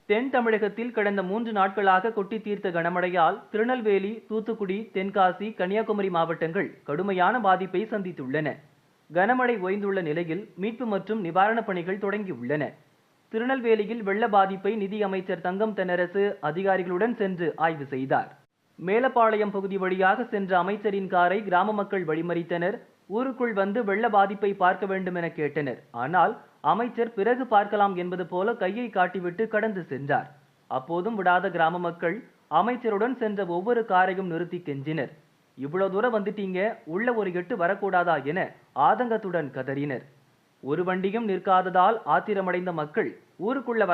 தென் தமிழகத்தில் கடந்த 3 நாட்களாக கொட்டி தீர்த்த கனமழையால் திருநெல்வேலி, தூத்துக்குடி, தென்காசி, கன்னியாகுமரி மாவட்டங்கள் கடுமையான பாதிப்பை சந்தித்துள்ளன. கனமழை ஓய்ந்துள்ள நிலையில் மீட்பு மற்றும் நிவாரணப் பணிகள் தொடங்கியுள்ளன. திருநெல்வேலியில் வெள்ள பாதிப்பை நிதி அமைச்சர் தங்கம் தென்னரசு அதிகாரிகளுடன் சென்று ஆய்வு செய்தார். மேலப்பாளையம் பகுதி வழியாக சென்ற அமைச்சரின் காரை கிராம மக்கள் வழிமறித்தனர். ஊருக்குள் வந்து வெள்ள பாதிப்பை பார்க்க வேண்டும் என கேட்டனர். ஆனால் அமைச்சர் பிறகு பார்க்கலாம் என்பது போல கையை காட்டிவிட்டு கடந்து சென்றார். அப்போதும் விடாத கிராம மக்கள் அமைச்சருடன் சென்ற ஒவ்வொரு காரையும் நிறுத்தி கெஞ்சினர். இவ்வளவு தூரம் வந்துட்டீங்க, உள்ள ஒரு எட்டு வரக்கூடாதா என ஆதங்கத்துடன் கதறினர். ஒரு வண்டியும் நிற்காததால் ஆத்திரமடைந்த மக்கள் ஊருக்குள்ள